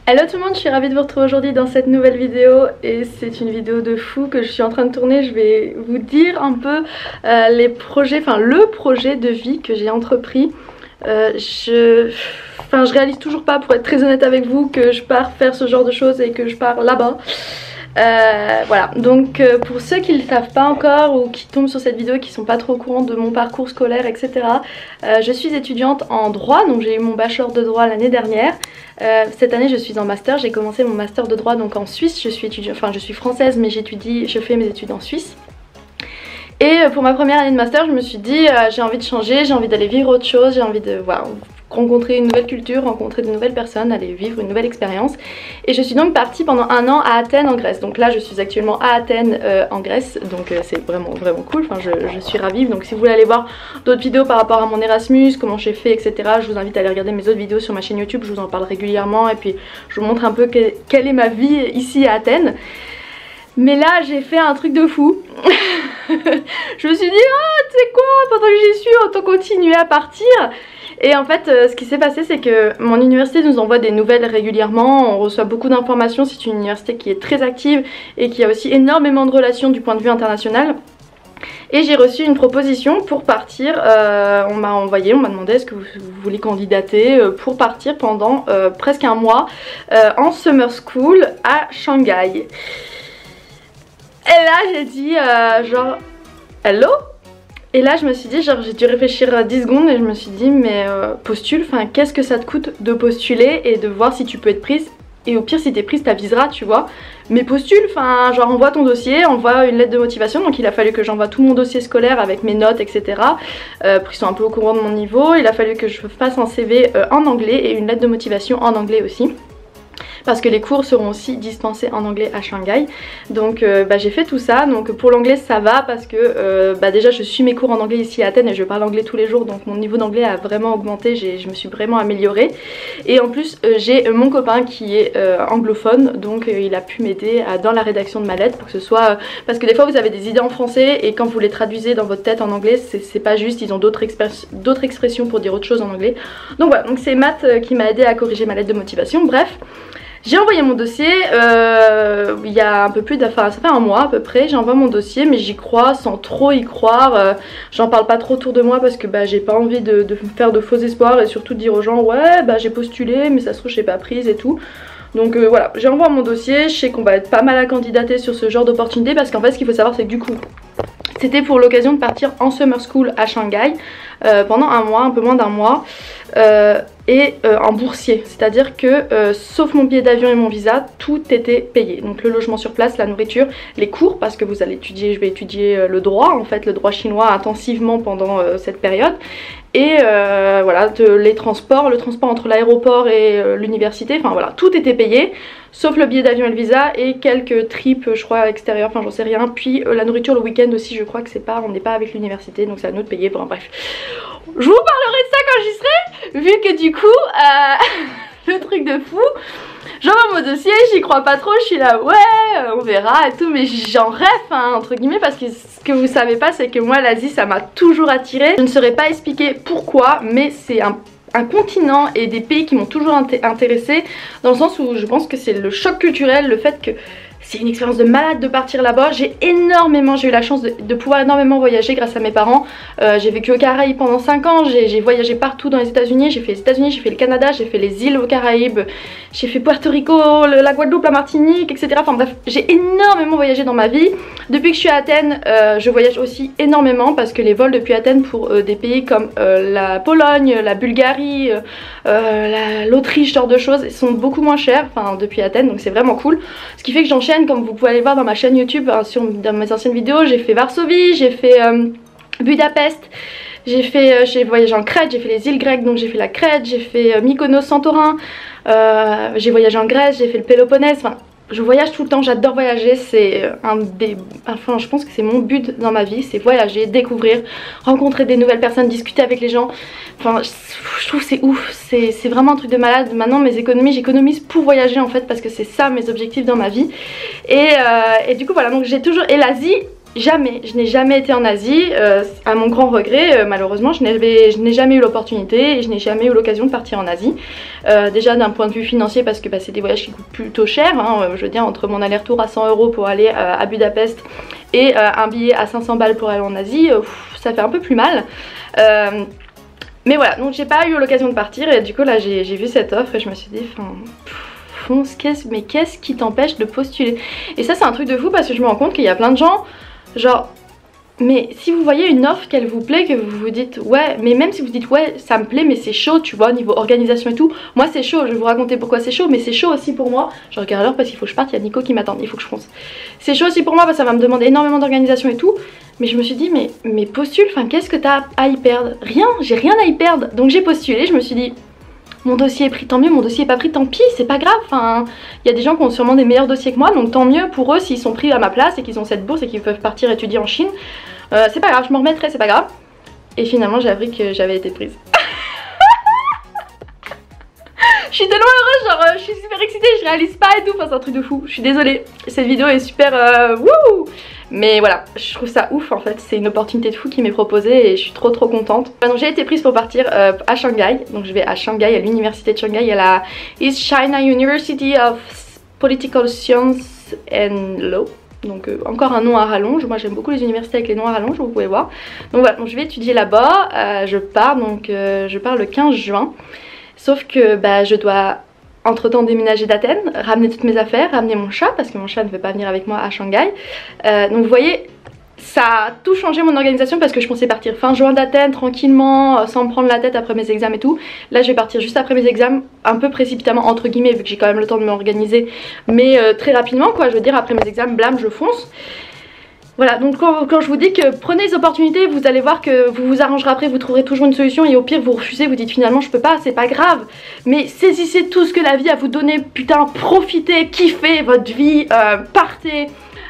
Hello tout le monde, je suis ravie de vous retrouver aujourd'hui dans cette nouvelle vidéo et c'est une vidéo de fou que je suis en train de tourner. Je vais vous dire un peu les projets, enfin le projet de vie que j'ai entrepris. Je réalise toujours pas, pour être très honnête avec vous, que je pars faire ce genre de choses et que je pars là-bas. Voilà, donc pour ceux qui ne le savent pas encore ou qui tombent sur cette vidéo et qui sont pas trop au courant de mon parcours scolaire, etc. Je suis étudiante en droit, donc j'ai eu mon bachelor de droit l'année dernière. Cette année je suis en master, j'ai commencé mon master de droit donc en Suisse. Je suis française mais je fais mes études en Suisse. Et pour ma première année de master je me suis dit j'ai envie de changer, j'ai envie d'aller vivre autre chose, j'ai envie de rencontrer une nouvelle culture, rencontrer de nouvelles personnes, aller vivre une nouvelle expérience. Et je suis donc partie pendant un an à Athènes en Grèce. Donc là je suis actuellement à Athènes en Grèce, donc c'est vraiment cool, enfin, je suis ravie. Donc si vous voulez aller voir d'autres vidéos par rapport à mon Erasmus, comment j'ai fait, etc., je vous invite à aller regarder mes autres vidéos sur ma chaîne YouTube, je vous en parle régulièrement et puis je vous montre un peu quelle est ma vie ici à Athènes. Mais là j'ai fait un truc de fou. Je me suis dit tu sais quoi, pendant que j'y suis autant continuer à partir. Et en fait ce qui s'est passé c'est que mon université nous envoie des nouvelles régulièrement, on reçoit beaucoup d'informations, c'est une université qui est très active et qui a aussi énormément de relations du point de vue international. Et j'ai reçu une proposition pour partir, on m'a demandé est-ce que vous voulez candidater pour partir pendant presque un mois en summer school à Shanghai. Et là j'ai dit genre hello. Et là je me suis dit, genre j'ai dû réfléchir 10 secondes et je me suis dit mais postule, enfin qu'est-ce que ça te coûte de postuler et de voir si tu peux être prise. Et au pire si t'es prise t'aviseras tu vois. Mais postule, enfin genre envoie ton dossier, envoie une lettre de motivation. Donc il a fallu que j'envoie tout mon dossier scolaire avec mes notes etc. Pour qu'ils soient un peu au courant de mon niveau. Il a fallu que je fasse un CV en anglais et une lettre de motivation en anglais aussi. Parce que les cours seront aussi dispensés en anglais à Shanghai. Donc j'ai fait tout ça. Donc pour l'anglais ça va parce que déjà je suis mes cours en anglais ici à Athènes et je parle anglais tous les jours. Donc mon niveau d'anglais a vraiment augmenté, je me suis vraiment améliorée. Et en plus j'ai mon copain qui est anglophone. Donc il a pu m'aider dans la rédaction de ma lettre pour que ce soit... parce que des fois vous avez des idées en français et quand vous les traduisez dans votre tête en anglais c'est pas juste, ils ont d'autres expressions pour dire autre chose en anglais. Donc voilà, donc c'est Matt qui m'a aidé à corriger ma lettre de motivation. Bref. J'ai envoyé mon dossier il y a un peu plus ça fait un mois à peu près, j'ai envoyé mon dossier mais j'y crois sans trop y croire, j'en parle pas trop autour de moi parce que j'ai pas envie de faire de faux espoirs et surtout de dire aux gens ouais j'ai postulé mais ça se trouve je suis pas prise et tout. Donc voilà, j'ai envoyé mon dossier, je sais qu'on va être pas mal à candidater sur ce genre d'opportunité parce qu'en fait ce qu'il faut savoir c'est que du coup c'était pour l'occasion de partir en summer school à Shanghai pendant un mois, un peu moins d'un mois. En boursier, c'est-à-dire que sauf mon billet d'avion et mon visa, tout était payé. Donc le logement sur place, la nourriture, les cours, parce que vous allez étudier, je vais étudier le droit, en fait le droit chinois intensivement pendant cette période. Et voilà, les transports, le transport entre l'aéroport et l'université, enfin voilà, tout était payé. Sauf le billet d'avion et le visa et quelques trips je crois à l'extérieur, enfin j'en sais rien. Puis la nourriture le week-end aussi je crois que on n'est pas avec l'université donc c'est à nous de payer, bon bref. Je vous parlerai de ça quand j'y serai, vu que du coup le truc de fou, j'envoie mon dossier, j'y crois pas trop, je suis là ouais on verra et tout, mais j'en rêve entre guillemets parce que ce que vous savez pas c'est que moi l'Asie ça m'a toujours attirée. Je ne saurais pas expliquer pourquoi mais c'est un continent et des pays qui m'ont toujours intéressée dans le sens où je pense que c'est le choc culturel, le fait que c'est une expérience de malade de partir là-bas. J'ai eu la chance de pouvoir énormément voyager grâce à mes parents. J'ai vécu aux Caraïbes pendant 5 ans, j'ai voyagé partout dans les États-Unis, j'ai fait les États-Unis, j'ai fait le Canada, j'ai fait les îles aux Caraïbes, j'ai fait Puerto Rico, la Guadeloupe, la Martinique, etc. Enfin bref, j'ai énormément voyagé dans ma vie. Depuis que je suis à Athènes, je voyage aussi énormément parce que les vols depuis Athènes pour des pays comme la Pologne, la Bulgarie, l'Autriche, ce genre de choses sont beaucoup moins chers depuis Athènes, donc c'est vraiment cool. Ce qui fait que j'enchaîne, comme vous pouvez aller voir dans ma chaîne YouTube, dans mes anciennes vidéos, j'ai fait Varsovie, j'ai fait Budapest, j'ai voyagé en Crète, j'ai fait les îles grecques, donc j'ai fait la Crète, j'ai fait Mykonos, Santorin, j'ai voyagé en Grèce, j'ai fait le Péloponnèse, enfin je voyage tout le temps, j'adore voyager, c'est je pense que c'est mon but dans ma vie, c'est voyager, découvrir, rencontrer des nouvelles personnes, discuter avec les gens. Enfin je trouve c'est ouf, c'est vraiment un truc de malade. Maintenant j'économise pour voyager en fait parce que c'est ça mes objectifs dans ma vie. Et du coup voilà, donc j'ai toujours, et l'Asie, je n'ai jamais été en Asie, à mon grand regret, malheureusement je n'ai jamais eu l'opportunité et je n'ai jamais eu l'occasion de partir en Asie. Déjà d'un point de vue financier parce que c'est des voyages qui coûtent plutôt cher, hein, je veux dire entre mon aller-retour à 100 € pour aller à Budapest et un billet à 500 balles pour aller en Asie, ça fait un peu plus mal. Mais voilà, donc j'ai pas eu l'occasion de partir et du coup là j'ai vu cette offre et je me suis dit fonce, mais qu'est-ce qui t'empêche de postuler? Et ça c'est un truc de fou parce que je me rends compte qu'il y a plein de gens, genre, mais si vous voyez une offre qu'elle vous plaît, que vous vous dites ouais, mais même si vous dites ouais ça me plaît mais c'est chaud, tu vois, niveau organisation et tout, moi c'est chaud, je vais vous raconter pourquoi c'est chaud, mais c'est chaud aussi pour moi, je regarde l'heure parce qu'il faut que je parte, il y a Nico qui m'attend, il faut que je fonce. C'est chaud aussi pour moi parce que ça va me demander énormément d'organisation et tout, mais je me suis dit mais postule, enfin qu'est-ce que t'as à y perdre? Rien, j'ai rien à y perdre, donc j'ai postulé, je me suis dit mon dossier est pris, tant mieux, mon dossier est pas pris, tant pis, c'est pas grave, enfin il y a des gens qui ont sûrement des meilleurs dossiers que moi, donc tant mieux pour eux s'ils sont pris à ma place et qu'ils ont cette bourse et qu'ils peuvent partir étudier en Chine, c'est pas grave, je m'en remettrai, c'est pas grave. Et finalement j'ai appris que j'avais été prise. Je suis tellement heureuse, genre je suis super excitée, je réalise pas et tout, enfin c'est un truc de fou, je suis désolée, cette vidéo est super wouh. Mais voilà, je trouve ça ouf en fait, c'est une opportunité de fou qui m'est proposée et je suis trop contente. Donc j'ai été prise pour partir à Shanghai, donc je vais à Shanghai, à l'université de Shanghai, à la East China University of Political Science and Law. Donc encore un nom à rallonge, moi j'aime beaucoup les universités avec les noms à rallonge, vous pouvez voir. Donc voilà, donc je vais étudier là-bas, je pars le 15 juin. Sauf que je dois entre temps déménager d'Athènes, ramener toutes mes affaires, ramener mon chat parce que mon chat ne veut pas venir avec moi à Shanghai. Donc vous voyez, ça a tout changé mon organisation parce que je pensais partir fin juin d'Athènes tranquillement, sans me prendre la tête après mes examens et tout. Là je vais partir juste après mes examens, un peu précipitamment entre guillemets vu que j'ai quand même le temps de m'organiser, mais très rapidement quoi, je veux dire après mes examens, blam, je fonce. Voilà, donc quand je vous dis que prenez les opportunités, vous allez voir que vous vous arrangerez après, vous trouverez toujours une solution et au pire vous refusez, vous dites finalement je peux pas, c'est pas grave. Mais saisissez tout ce que la vie a à vous donner, putain, profitez, kiffez votre vie, partez,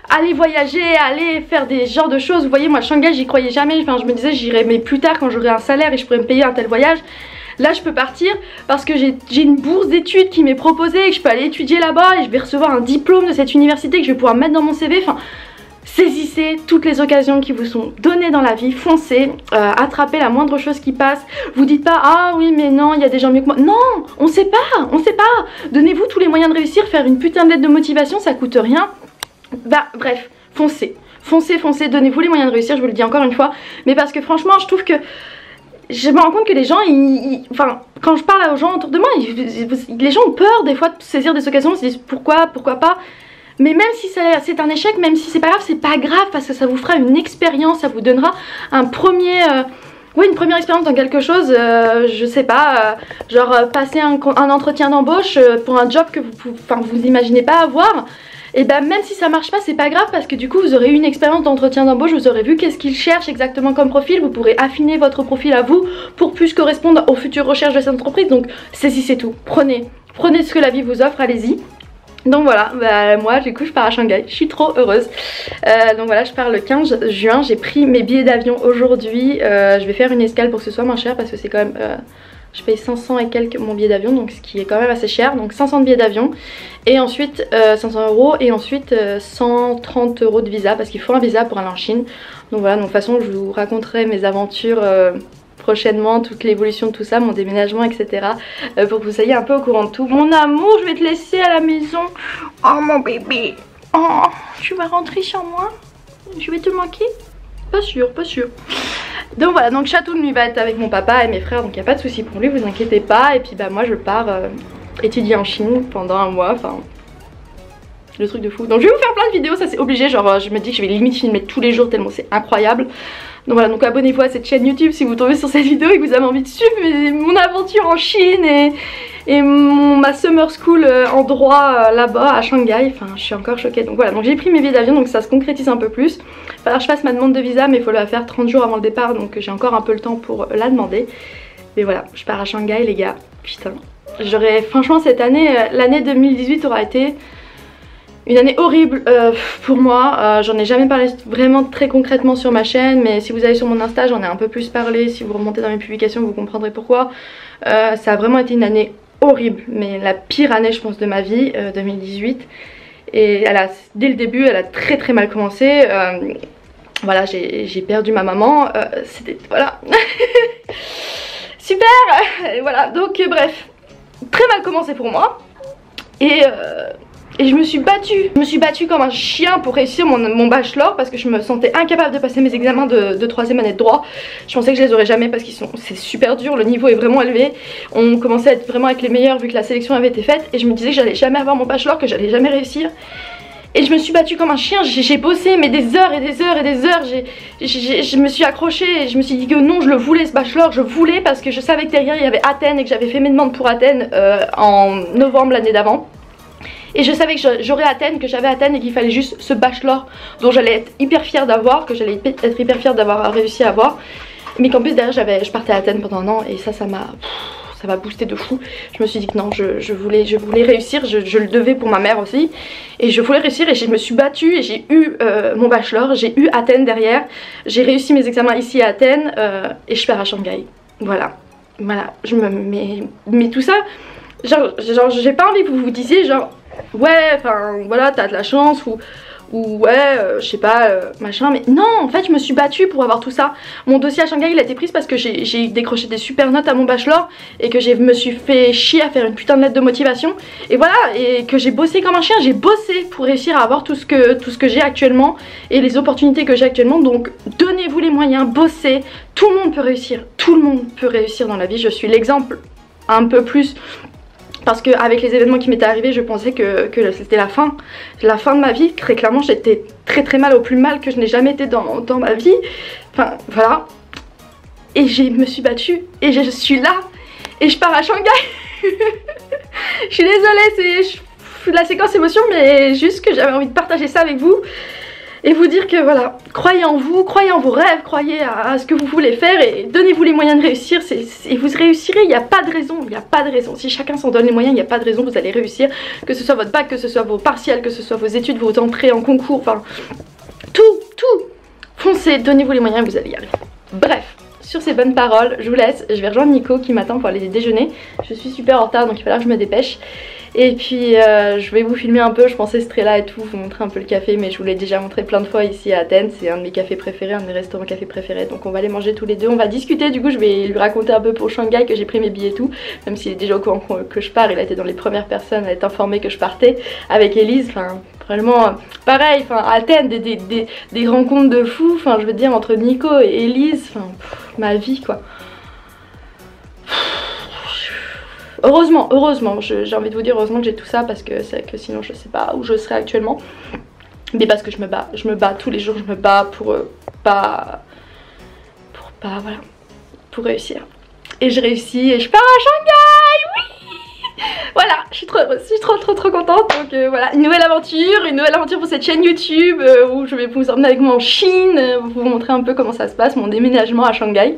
allez voyager, allez faire des genres de choses. Vous voyez, moi Shanghai j'y croyais jamais, enfin je me disais j'irai mais plus tard quand j'aurai un salaire et je pourrais me payer un tel voyage. Là je peux partir parce que j'ai une bourse d'études qui m'est proposée et que je peux aller étudier là-bas et je vais recevoir un diplôme de cette université que je vais pouvoir mettre dans mon CV, enfin... Saisissez toutes les occasions qui vous sont données dans la vie, foncez, attrapez la moindre chose qui passe. Vous dites pas ah oui mais non il y a des gens mieux que moi. Non, on sait pas, on sait pas. Donnez-vous tous les moyens de réussir, faire une putain de lettre de motivation ça coûte rien. Bref, foncez, foncez, donnez-vous les moyens de réussir, je vous le dis encore une fois. Mais parce que franchement je trouve que je me rends compte que les gens, enfin, quand je parle aux gens autour de moi, les gens ont peur des fois de saisir des occasions, ils se disent pourquoi pas. Mais même si c'est un échec, même si c'est pas grave parce que ça vous fera une expérience, ça vous donnera un premier, une première expérience dans quelque chose, je sais pas, genre passer un entretien d'embauche pour un job que vous imaginez pas avoir. Et même si ça marche pas, c'est pas grave parce que du coup vous aurez eu une expérience d'entretien d'embauche, vous aurez vu qu'est-ce qu'ils cherchent exactement comme profil, vous pourrez affiner votre profil à vous pour plus correspondre aux futures recherches de cette entreprise. Donc saisissez tout, prenez ce que la vie vous offre, allez-y. Donc voilà, moi du coup je pars à Shanghai, je suis trop heureuse. Donc voilà, je pars le 15 juin, j'ai pris mes billets d'avion aujourd'hui. Je vais faire une escale pour que ce soit moins cher parce que c'est quand même... je paye 500 et quelques mon billet d'avion, donc ce qui est quand même assez cher. Donc 500 de billets d'avion et ensuite 500 € et ensuite 130 € de visa parce qu'il faut un visa pour aller en Chine. Donc voilà, donc de toute façon je vous raconterai mes aventures prochainement, toute l'évolution de tout ça, mon déménagement, etc. Pour que vous soyez un peu au courant de tout. Mon amour, je vais te laisser à la maison. Oh mon bébé. Oh, tu vas rentrer sans moi? Je vais te manquer? Pas sûr, pas sûr. Donc voilà, donc Chatoun lui va être avec mon papa et mes frères, donc il n'y a pas de souci pour lui, vous inquiétez pas. Et puis moi je pars étudier en Chine pendant un mois, enfin... le truc de fou. Donc je vais vous faire plein de vidéos, ça c'est obligé, genre je me dis que je vais limite filmer tous les jours tellement c'est incroyable. Donc voilà, donc abonnez-vous à cette chaîne YouTube si vous tombez sur cette vidéo et que vous avez envie de suivre mon aventure en Chine et ma summer school en droit là-bas à Shanghai. Enfin je suis encore choquée. Donc voilà, donc j'ai pris mes billets d'avion, donc ça se concrétise un peu plus. Il va falloir que je fasse ma demande de visa mais il faut la faire 30 jours avant le départ, donc j'ai encore un peu le temps pour la demander. Mais voilà, je pars à Shanghai les gars, putain. Franchement cette année, l'année 2018 aura été... une année horrible pour moi, j'en ai jamais parlé vraiment très concrètement sur ma chaîne, mais si vous allez sur mon Insta j'en ai un peu plus parlé, si vous remontez dans mes publications vous comprendrez pourquoi. Ça a vraiment été une année horrible, mais la pire année je pense de ma vie, 2018. Et dès le début elle a très mal commencé. Voilà, j'ai perdu ma maman, c'était... Voilà. Super. Voilà, donc bref, très mal commencé pour moi. Et je me suis battue comme un chien pour réussir mon bachelor, parce que je me sentais incapable de passer mes examens de 3e année de droit. Je pensais que je les aurais jamais parce c'est super dur, le niveau est vraiment élevé. On commençait à être vraiment avec les meilleurs vu que la sélection avait été faite, et je me disais que j'allais jamais avoir mon bachelor, que j'allais jamais réussir. Et je me suis battue comme un chien, j'ai bossé mais des heures et des heures et des heures. Je me suis accrochée et je me suis dit que non, je le voulais ce bachelor, je voulais, parce que je savais que derrière il y avait Athènes et que j'avais fait mes demandes pour Athènes en novembre l'année d'avant. Et je savais que j'aurais Athènes, que j'avais Athènes et qu'il fallait juste ce bachelor dont j'allais être hyper fière d'avoir, que j'allais être hyper fière d'avoir réussi à avoir. Mais qu'en plus derrière je partais à Athènes pendant un an et ça m'a boosté de fou. Je me suis dit que non, je voulais réussir, je le devais pour ma mère aussi. Et je voulais réussir et je me suis battue et j'ai eu mon bachelor, j'ai eu Athènes derrière. J'ai réussi mes examens ici à Athènes et je pars à Shanghai. Voilà, je me mais tout ça, genre j'ai pas envie que vous vous disiez genre ouais, enfin voilà, t'as de la chance ou ouais, je sais pas, machin, mais non, en fait je me suis battue pour avoir tout ça. Mon dossier à Shanghai il a été pris parce que j'ai décroché des super notes à mon bachelor et que je me suis fait chier à faire une putain de lettre de motivation, et voilà, et que j'ai bossé comme un chien, j'ai bossé pour réussir à avoir tout ce que j'ai actuellement et les opportunités que j'ai actuellement. Donc donnez-vous les moyens, bossez, tout le monde peut réussir, tout le monde peut réussir dans la vie. Je suis l'exemple un peu plus, parce qu'avec les événements qui m'étaient arrivés, je pensais que c'était la fin de ma vie. Très clairement, j'étais très mal, au plus mal que je n'ai jamais été dans ma vie. Enfin, voilà. Et je me suis battue, et je suis là, et je pars à Shanghai. Je suis désolée, c'est la séquence émotion, mais juste que j'avais envie de partager ça avec vous. Et vous dire que voilà, croyez en vous, croyez en vos rêves, croyez à ce que vous voulez faire et donnez-vous les moyens de réussir, et vous réussirez, il n'y a pas de raison, il n'y a pas de raison. Si chacun s'en donne les moyens, il n'y a pas de raison, vous allez réussir, que ce soit votre bac, que ce soit vos partiels, que ce soit vos études, vos entrées en concours, enfin tout, foncez, donnez-vous les moyens et vous allez y arriver. Bref, sur ces bonnes paroles, je vous laisse, je vais rejoindre Nico qui m'attend pour aller déjeuner. Je suis super en retard donc il va falloir que je me dépêche. Et puis je vais vous filmer un peu, je pensais Strella et tout, vous montrer un peu le café, mais je vous l'ai déjà montré plein de fois ici à Athènes. C'est un de mes cafés préférés, un de mes restaurants cafés préférés, donc on va aller manger tous les deux, on va discuter. Du coup je vais lui raconter un peu pour Shanghai que j'ai pris mes billets et tout, même s'il est déjà au courant que je pars. Il a été dans les premières personnes à être informé que je partais avec Elise. Enfin vraiment pareil, enfin Athènes, des rencontres de fous, enfin je veux dire entre Nico et Elise, enfin ma vie quoi. Heureusement, j'ai envie de vous dire heureusement que j'ai tout ça, parce que sinon je sais pas où je serais actuellement. Mais parce que je me bats tous les jours, je me bats pour voilà, pour réussir. Et je réussis et je pars à Shanghai, oui. Voilà, je suis trop heureuse, je suis trop contente. Donc voilà, une nouvelle aventure pour cette chaîne YouTube où je vais vous emmener avec moi en Chine, vous montrer un peu comment ça se passe, mon déménagement à Shanghai.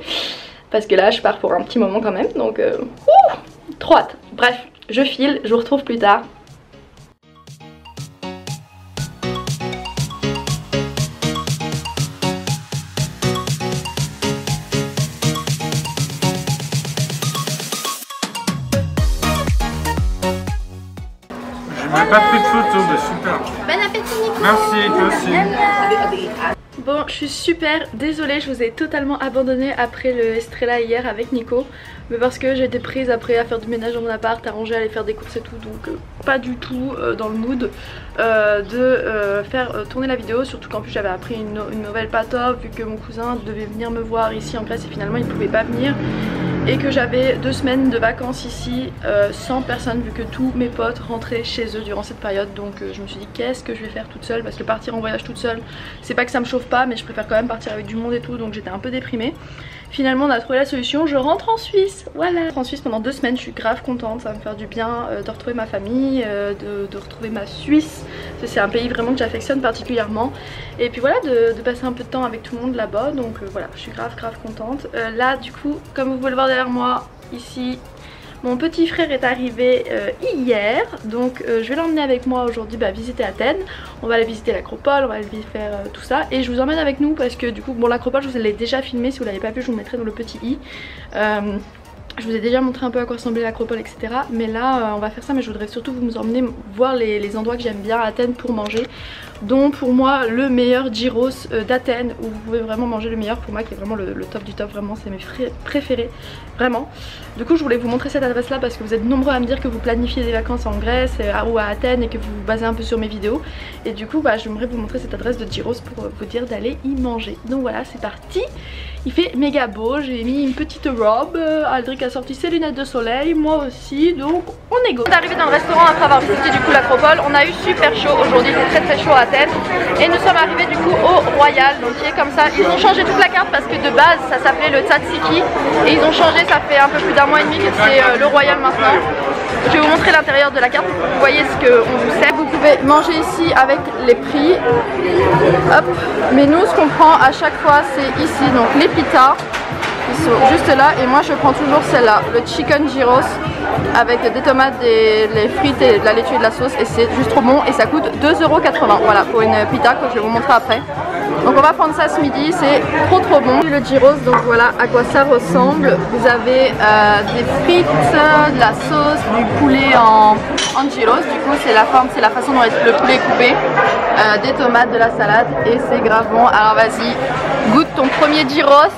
Parce que là je pars pour un petit moment quand même, donc trop hâte. Bref, je file, je vous retrouve plus tard. J'ai même pas pris de photo, mais super. Bon appétit Nico. Merci, toi aussi. Bon, je suis super désolée, je vous ai totalement abandonné après le Estrella hier avec Nico. Mais parce que j'étais prise après à faire du ménage dans mon appart, à ranger, à aller faire des courses et tout. Donc pas du tout dans le mood de faire tourner la vidéo. Surtout qu'en plus j'avais appris une nouvelle pas top, vu que mon cousin devait venir me voir ici en Grèce et finalement il pouvait pas venir. Et que j'avais 2 semaines de vacances ici sans personne, vu que tous mes potes rentraient chez eux durant cette période. Donc je me suis dit qu'est-ce que je vais faire toute seule, parce que partir en voyage toute seule, c'est pas que ça me chauffe pas, mais je préfère quand même partir avec du monde et tout. Donc j'étais un peu déprimée. Finalement on a trouvé la solution, je rentre en Suisse, voilà. Je rentre en Suisse pendant 2 semaines, je suis grave contente, ça va me faire du bien de retrouver ma famille, de retrouver ma Suisse. C'est un pays vraiment que j'affectionne particulièrement. Et puis voilà, de passer un peu de temps avec tout le monde là-bas, donc voilà, je suis grave contente. Là du coup, comme vous pouvez le voir derrière moi, ici, mon petit frère est arrivé hier, donc je vais l'emmener avec moi aujourd'hui visiter Athènes. On va aller visiter l'acropole, on va aller faire tout ça, et je vous emmène avec nous parce que du coup, bon, l'acropole je vous l'ai déjà filmé, si vous l'avez pas vu je vous le mettrai dans le petit i. Je vous ai déjà montré un peu à quoi ressemblait l'acropole, etc. Mais là on va faire ça, mais je voudrais surtout vous emmener voir les endroits que j'aime bien à Athènes pour manger. dont pour moi le meilleur gyros d'Athènes, où vous pouvez vraiment manger le meilleur, pour moi qui est vraiment le top du top, vraiment c'est mes préférés, vraiment. Du coup je voulais vous montrer cette adresse là parce que vous êtes nombreux à me dire que vous planifiez des vacances en Grèce ou à Athènes et que vous vous basez un peu sur mes vidéos, et du coup bah, j'aimerais vous montrer cette adresse de gyros pour vous dire d'aller y manger. Donc voilà, c'est parti. Il fait méga beau, j'ai mis une petite robe, Aldric a sorti ses lunettes de soleil, moi aussi, donc on est go. On est arrivé dans le restaurant après avoir visité du coup l'acropole, on a eu super chaud aujourd'hui, c'est très chaud à Athènes, et nous sommes arrivés du coup au Royal, donc qui est comme ça. Ils ont changé toute la carte parce que de base ça s'appelait le Tzatziki, et ils ont changé, ça fait un peu plus d'un mois et demi que c'est le Royal maintenant. Je vais vous montrer l'intérieur de la carte pour que vous voyez ce qu'on vous sert. Vous pouvez manger ici avec les prix. Hop. Mais nous ce qu'on prend à chaque fois c'est ici, donc les pitas qui sont juste là, et moi je prends toujours celle-là, le chicken gyros avec des tomates, les frites et de la laitue et de la sauce, et c'est juste trop bon et ça coûte 2,80 €. Voilà, pour une pita que je vais vous montrer après. Donc on va prendre ça ce midi, c'est trop bon. Le gyros, donc voilà à quoi ça ressemble. Vous avez des frites, de la sauce, du poulet en gyros, du coup c'est la forme, c'est la façon dont le poulet est coupé, des tomates, de la salade, et c'est grave bon. Alors vas-y, goûte ton premier gyros.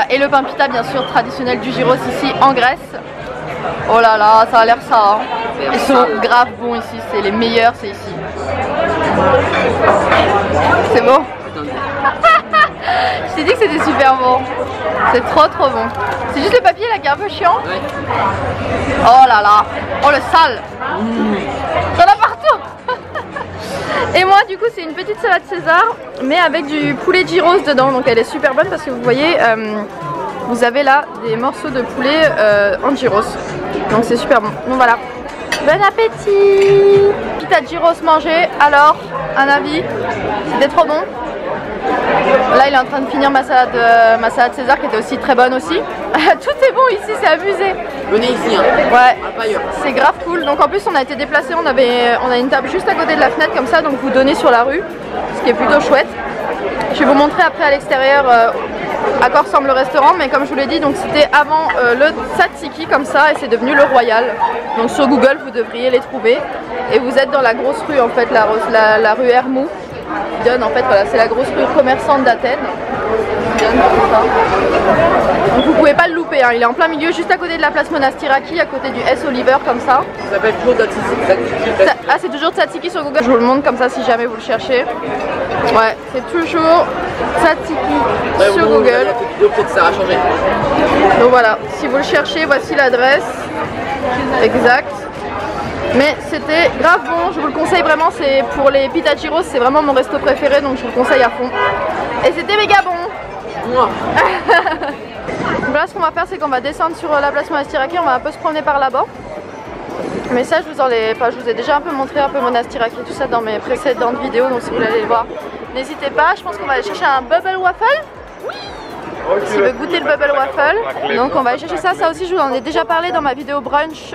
Et le pain pita bien sûr traditionnel du gyros ici en Grèce. Oh là là, ça a l'air ça hein. Ils sont grave bons ici, c'est les meilleurs, c'est ici. C'est bon. Je t'ai dit que c'était super bon. C'est trop bon. C'est juste le papier là qui est un peu chiant. Oh là là. Oh le sale. T'en as partout. Et moi du coup c'est une petite salade César mais avec du poulet gyros dedans, donc elle est super bonne parce que vous voyez vous avez là des morceaux de poulet en gyros, donc c'est super bon. Donc voilà, bon appétit. Pita gyros mangé, alors un avis? C'était trop bon. Là il est en train de finir ma salade César qui était aussi très bonne aussi. Tout est bon ici, c'est abusé. Venez ici, hein. Ouais, c'est grave cool. Donc en plus on a été déplacé, on a une table juste à côté de la fenêtre comme ça, donc vous donnez sur la rue, ce qui est plutôt chouette. Je vais vous montrer après à l'extérieur à quoi ressemble le restaurant, mais comme je vous l'ai dit, donc c'était avant le Tzatziki comme ça, et c'est devenu le Royal. Donc sur Google vous devriez les trouver, et vous êtes dans la grosse rue en fait, la rue Hermou. En fait voilà, c'est la grosse rue commerçante d'Athènes. Donc vous pouvez pas le louper hein. Il est en plein milieu, juste à côté de la place Monastiraki, à côté du S Oliver comme ça. Ça s'appelle toujours Tzatziki. Ah c'est toujours Tzatziki sur Google. Je vous le montre comme ça si jamais vous le cherchez. Ouais, c'est toujours Tzatziki sur Google. Peut-être ça a changé. Donc voilà, si vous le cherchez, voici l'adresse exacte. Mais c'était grave bon, je vous le conseille vraiment, c'est pour les pita gyros, c'est vraiment mon resto préféré, donc je vous le conseille à fond. Et c'était méga bon. Moi. Donc là ce qu'on va faire c'est qu'on va descendre sur la place Monastiraki, on va un peu se promener par là-bas. Mais ça je vous ai déjà un peu montré un peu Monastiraki, tout ça dans mes précédentes vidéos, donc si vous voulez aller le voir, n'hésitez pas. Je pense qu'on va aller chercher un bubble waffle. Oui. S'il veut goûter le bubble waffle, donc on va aller chercher ça. Ça aussi je vous en ai déjà parlé dans ma vidéo brunch,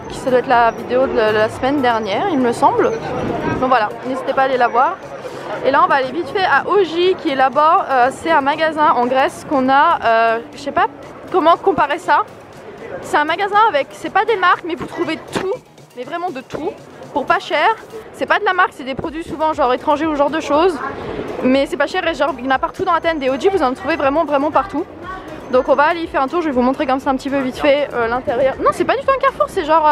qui ça doit être la vidéo de la semaine dernière il me semble. Donc voilà, n'hésitez pas à aller la voir. Et là on va aller vite fait à Oji qui est là-bas, c'est un magasin en Grèce qu'on a, je sais pas comment comparer ça. C'est un magasin avec, c'est pas des marques mais vous trouvez tout, mais vraiment de tout, pour pas cher. C'est pas de la marque, c'est des produits souvent genre étrangers ou genre de choses. Mais c'est pas cher et genre il y en a partout dans Athènes, des Oji vous en trouvez vraiment partout. Donc on va aller y faire un tour, je vais vous montrer comme ça un petit peu vite fait l'intérieur. Non c'est pas du tout un Carrefour, c'est genre,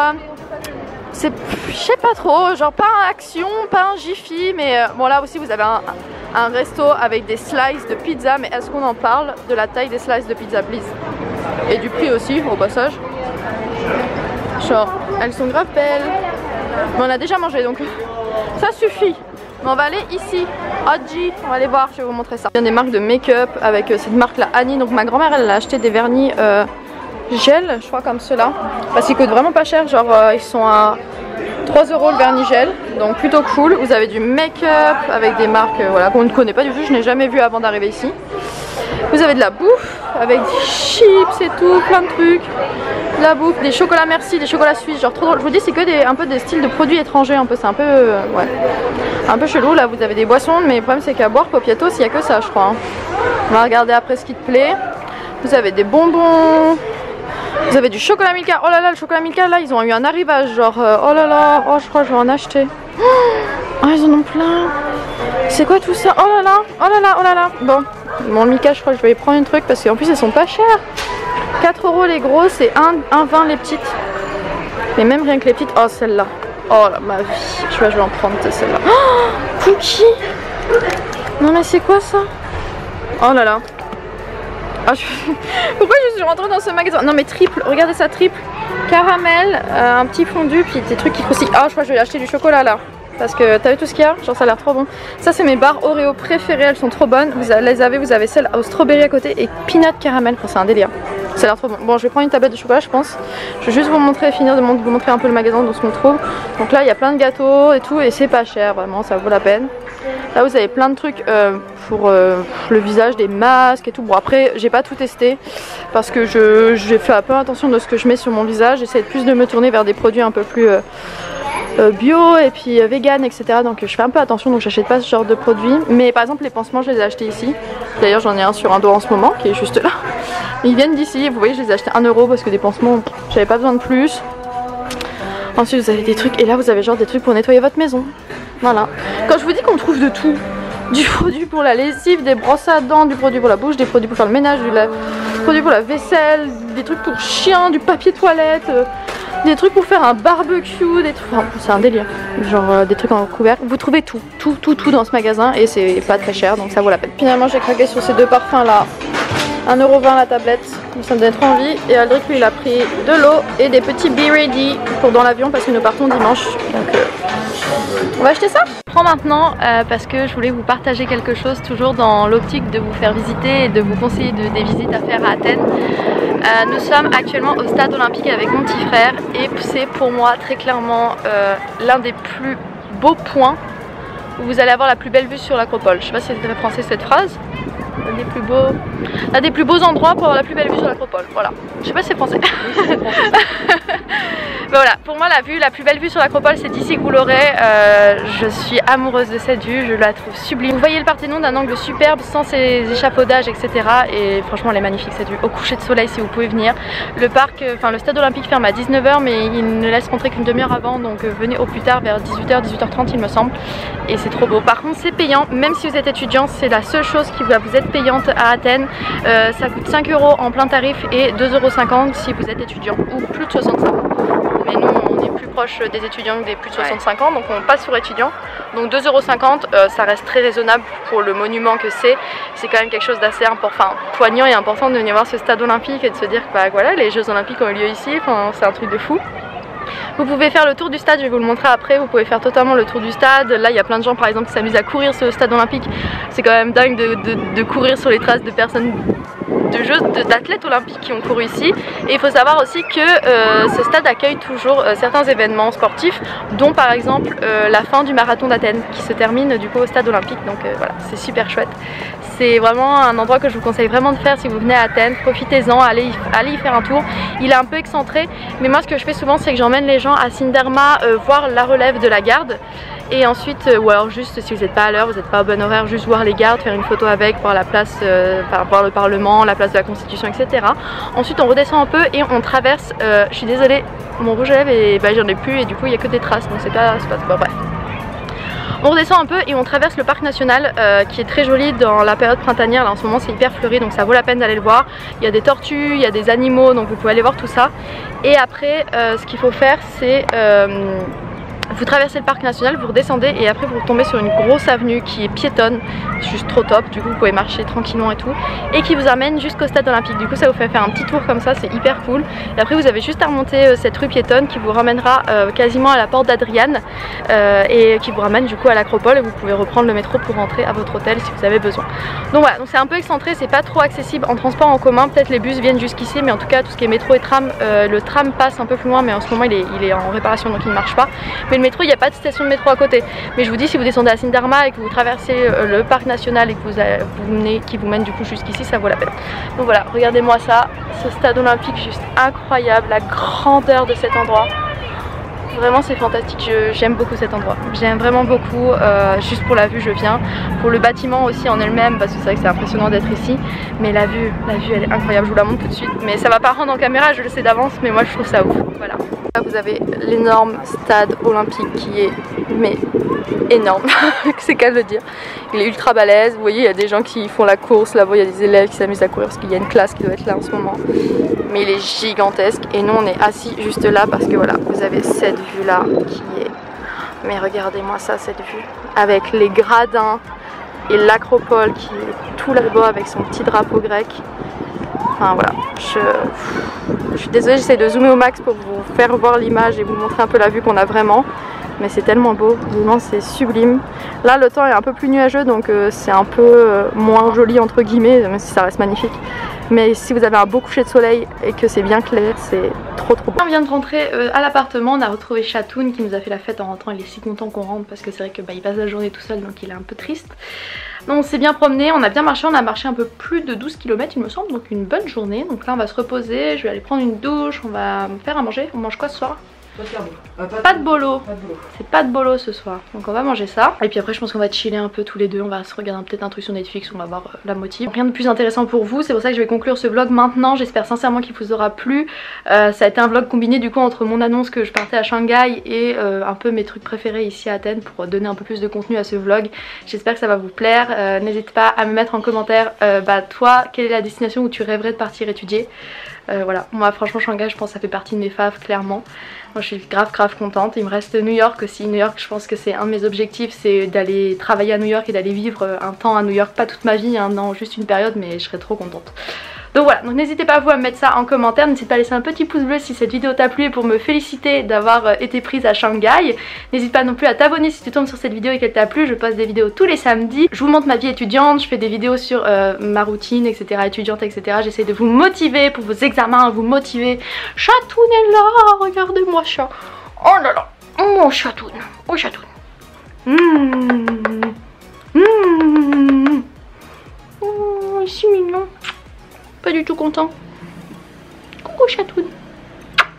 je sais pas trop, genre pas un Action, pas un Jiffy, mais bon là aussi vous avez un resto avec des slices de pizza, mais est-ce qu'on en parle de la taille des slices de pizza please? Et du prix aussi au passage. Genre elles sont grave belles. Mais on a déjà mangé donc ça suffit. Mais on va aller ici, Oji, on va aller voir, je vais vous montrer ça. Il y a des marques de make-up avec cette marque là, Annie. Donc ma grand-mère elle a acheté des vernis gel, je crois comme ceux-là. Parce qu'ils coûtent vraiment pas cher, genre ils sont à 3 € le vernis gel. Donc plutôt cool. Vous avez du make-up avec des marques voilà, qu'on ne connaît pas du tout, je n'ai jamais vu avant d'arriver ici. Vous avez de la bouffe avec des chips et tout, plein de trucs. De la bouffe, des chocolats merci, des chocolats suisses, genre trop drôle. Je vous dis c'est que un peu des styles de produits étrangers un peu, c'est un peu ouais, un peu chelou. Là vous avez des boissons, mais le problème c'est qu'à boire Popiatos il n'y a que ça je crois hein. On va regarder après ce qui te plaît. Vous avez des bonbons, vous avez du chocolat Milka. Oh là là, le chocolat Milka là ils ont eu un arrivage genre oh là là, oh je crois que je vais en acheter. Oh, ils en ont plein. C'est quoi tout ça? Oh là là, oh là là, oh là là. Bon, mon Mika, je crois que je vais y prendre un truc parce qu'en plus elles sont pas chères. 4 € les gros, c'est 1,20 les petites. Mais même rien que les petites. Oh, celle-là. Oh là, ma vie. Je vais en prendre celle-là. Oh, Cookie. Non mais c'est quoi ça? Oh là là. Oh, pourquoi je suis rentrée dans ce magasin? Non mais triple, regardez ça, triple. Caramel, un petit fondu, puis des trucs qui croustillent. Ah, je crois que je vais acheter du chocolat là. Parce que t'as vu tout ce qu'il y a? Genre ça a l'air trop bon. Ça c'est mes barres Oreo préférées, elles sont trop bonnes. Vous avez celle au strawberry à côté et peanut caramel. Enfin, c'est un délire. Ça a l'air trop bon. Bon, je vais prendre une tablette de chocolat je pense. Je vais juste vous montrer, finir de vous montrer un peu le magasin dans ce qu'on trouve. Donc là il y a plein de gâteaux et tout et c'est pas cher, vraiment ça vaut la peine. Là vous avez plein de trucs pour le visage, des masques et tout. Bon après j'ai pas tout testé parce que j'ai fait un peu attention de ce que je mets sur mon visage. J'essaie plus de me tourner vers des produits un peu plus bio et puis vegan, etc. Donc je fais un peu attention, donc j'achète pas ce genre de produits. Mais par exemple les pansements je les ai achetés ici. D'ailleurs j'en ai un sur un doigt en ce moment qui est juste là. Ils viennent d'ici, vous voyez je les ai achetés 1 € parce que des pansements j'avais pas besoin de plus. Ensuite vous avez des trucs et là vous avez genre des trucs pour nettoyer votre maison. Voilà. Quand je vous dis qu'on trouve de tout, du produit pour la lessive, des brosses à dents, du produit pour la bouche, des produits pour faire le ménage, du produit pour la vaisselle, des trucs pour chien, du papier toilette, des trucs pour faire un barbecue, des trucs, enfin, c'est un délire, genre des trucs en couvercle. Vous trouvez tout dans ce magasin et c'est pas très cher donc ça vaut la peine. Finalement j'ai craqué sur ces deux parfums là, 1,20 € la tablette, ça me donne trop envie. Et Aldric lui il a pris de l'eau et des petits Be Ready pour dans l'avion parce que nous partons dimanche. Donc on va acheter ça. Je prends maintenant parce que je voulais vous partager quelque chose toujours dans l'optique de vous faire visiter et de vous conseiller des visites à faire à Athènes. Nous sommes actuellement au stade olympique avec mon petit frère et c'est pour moi très clairement l'un des plus beaux points où vous allez avoir la plus belle vue sur l'acropole. Je sais pas si c'est très français cette phrase. L'un des plus beaux endroits pour avoir la plus belle vue sur l'acropole. Voilà. Je sais pas si c'est français. Mais voilà, pour moi la plus belle vue sur l'acropole c'est d'ici que vous l'aurez. Je suis amoureuse de cette vue, je la trouve sublime. Vous voyez le Parthénon d'un angle superbe sans ses échafaudages etc. Et franchement elle est magnifique cette vue. Au coucher de soleil si vous pouvez venir. Le parc, enfin le stade olympique ferme à 19 h mais il ne laisse rentrer qu'une demi-heure avant. Donc venez au plus tard vers 18 h, 18 h 30 il me semble. Et c'est trop beau. Par contre c'est payant, même si vous êtes étudiant, c'est la seule chose qui va vous être payante à Athènes. Ça coûte 5 € en plein tarif et 2,50 € si vous êtes étudiant ou plus de 65 ans. Mais nous on est plus proche des étudiants que des plus de 65 ans donc on passe sur étudiants. Donc 2,50 €, ça reste très raisonnable pour le monument que c'est. C'est quand même quelque chose d'assez poignant et important de venir voir ce stade olympique et de se dire que bah, voilà, les Jeux olympiques ont eu lieu ici, c'est un truc de fou. Vous pouvez faire le tour du stade, je vais vous le montrer après, vous pouvez faire totalement le tour du stade. Là il y a plein de gens par exemple qui s'amusent à courir sur le stade olympique. C'est quand même dingue de courir sur les traces de personnes, d'athlètes olympiques qui ont couru ici. Et il faut savoir aussi que ce stade accueille toujours certains événements sportifs, dont par exemple la fin du marathon d'Athènes qui se termine du coup au stade olympique. Donc voilà, c'est super chouette. C'est vraiment un endroit que je vous conseille vraiment de faire si vous venez à Athènes. Profitez-en, allez y faire un tour. Il est un peu excentré, mais moi ce que je fais souvent c'est que j'emmène les gens à Sinderma voir la relève de la garde. Et ensuite, ou alors juste si vous n'êtes pas à l'heure, vous n'êtes pas au bon horaire, juste voir les gardes, faire une photo avec, voir la place, voir le Parlement, la place de la Constitution, etc. Ensuite on redescend un peu et on traverse, je suis désolée, mon rouge à lèvres et bah, j'en ai plus et du coup il n'y a que des traces, donc c'est pas bref. On redescend un peu et on traverse le parc national qui est très joli dans la période printanière. Là en ce moment c'est hyper fleuri donc ça vaut la peine d'aller le voir. Il y a des tortues, il y a des animaux donc vous pouvez aller voir tout ça. Et après ce qu'il faut faire c'est vous traversez le parc national, vous redescendez et après vous retombez sur une grosse avenue qui est piétonne, juste trop top, du coup vous pouvez marcher tranquillement et tout, et qui vous amène jusqu'au stade olympique. Du coup ça vous fait faire un petit tour comme ça, c'est hyper cool. Et après vous avez juste à remonter cette rue piétonne qui vous ramènera quasiment à la porte d'Adriane et qui vous ramène du coup à l'acropole et vous pouvez reprendre le métro pour rentrer à votre hôtel si vous avez besoin. Donc voilà, donc c'est un peu excentré, c'est pas trop accessible en transport en commun, peut-être les bus viennent jusqu'ici mais en tout cas tout ce qui est métro et tram, le tram passe un peu plus loin mais en ce moment il est en réparation donc il ne marche pas. Mais le métro, il n'y a pas de station de métro à côté. Mais je vous dis, si vous descendez à Sinderma et que vous traversez le parc national et que qui vous mène du coup jusqu'ici, ça vaut la peine. Donc voilà, regardez-moi ça, ce stade olympique juste incroyable, la grandeur de cet endroit. Vraiment c'est fantastique, j'aime beaucoup cet endroit. J'aime vraiment beaucoup, juste pour la vue je viens. Pour le bâtiment aussi en elle-même, parce que c'est vrai que c'est impressionnant d'être ici. Mais la vue elle est incroyable, je vous la montre tout de suite. Mais ça va pas rendre en caméra, je le sais d'avance, mais moi je trouve ça ouf. Voilà. Là vous avez l'énorme stade olympique qui est mais énorme, c'est qu'à le dire. Il est ultra balèze, vous voyez il y a des gens qui font la course, là-bas il y a des élèves qui s'amusent à courir parce qu'il y a une classe qui doit être là en ce moment. Mais il est gigantesque et nous on est assis juste là parce que voilà, vous avez cette vue là qui est... Mais regardez-moi ça, cette vue, avec les gradins et l'acropole qui est tout là-bas avec son petit drapeau grec. Enfin voilà, je suis désolée, j'essaie de zoomer au max pour vous faire voir l'image et vous montrer un peu la vue qu'on a vraiment. Mais c'est tellement beau, vraiment c'est sublime. Là le temps est un peu plus nuageux donc c'est un peu moins joli entre guillemets, même si ça reste magnifique. Mais si vous avez un beau coucher de soleil et que c'est bien clair, c'est trop beau. On vient de rentrer à l'appartement, on a retrouvé Chatoun qui nous a fait la fête en rentrant. Il est si content qu'on rentre parce que c'est vrai que il passe la journée tout seul donc il est un peu triste. Donc on s'est bien promené, on a bien marché, on a marché un peu plus de 12 km il me semble, donc une bonne journée. Donc là on va se reposer, je vais aller prendre une douche, on va faire à manger. On mange quoi ce soir? Pas de bolo, c'est pas de bolo ce soir, donc on va manger ça. Et puis après je pense qu'on va chiller un peu tous les deux, on va se regarder peut-être un truc sur Netflix, on va voir la motive. Rien de plus intéressant pour vous, c'est pour ça que je vais conclure ce vlog maintenant. J'espère sincèrement qu'il vous aura plu. Ça a été un vlog combiné du coup entre mon annonce que je partais à Shanghai et un peu mes trucs préférés ici à Athènes pour donner un peu plus de contenu à ce vlog. J'espère que ça va vous plaire. N'hésite pas à me mettre en commentaire toi quelle est la destination où tu rêverais de partir étudier. Voilà, moi franchement Shanghai je pense que ça fait partie de mes faves clairement. Moi je suis grave contente. Il me reste New York aussi. New York je pense que c'est un de mes objectifs, c'est d'aller travailler à New York et d'aller vivre un temps à New York, pas toute ma vie, hein, non juste une période, mais je serais trop contente. Donc voilà, donc n'hésitez pas vous à me mettre ça en commentaire, n'hésitez pas à laisser un petit pouce bleu si cette vidéo t'a plu et pour me féliciter d'avoir été prise à Shanghai. N'hésite pas non plus à t'abonner si tu tombes sur cette vidéo et qu'elle t'a plu, je poste des vidéos tous les samedis. Je vous montre ma vie étudiante, je fais des vidéos sur ma routine, etc. étudiante, etc. J'essaie de vous motiver pour vos examens, vous motiver. Chatoun est là, regardez-moi chat. Oh là là, oh Chatoun, oh Chatoun. Oh, c'est mignon. Pas du tout content. Coucou Chatoun.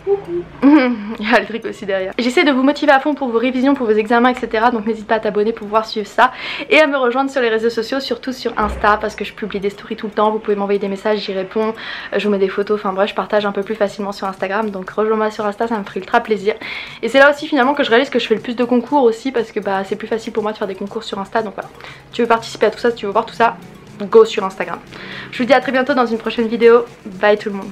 Coucou. Il y a le truc aussi derrière. J'essaie de vous motiver à fond pour vos révisions, pour vos examens, etc. Donc n'hésite pas à t'abonner pour pouvoir suivre ça. Et à me rejoindre sur les réseaux sociaux, surtout sur Insta, parce que je publie des stories tout le temps. Vous pouvez m'envoyer des messages, j'y réponds. Je vous mets des photos, enfin bref, je partage un peu plus facilement sur Instagram. Donc rejoins-moi sur Insta, ça me ferait ultra plaisir. Et c'est là aussi finalement que je réalise que je fais le plus de concours aussi, parce que c'est plus facile pour moi de faire des concours sur Insta. Donc voilà, si tu veux participer à tout ça, si tu veux voir tout ça, go sur Instagram. Je vous dis à très bientôt dans une prochaine vidéo. Bye tout le monde.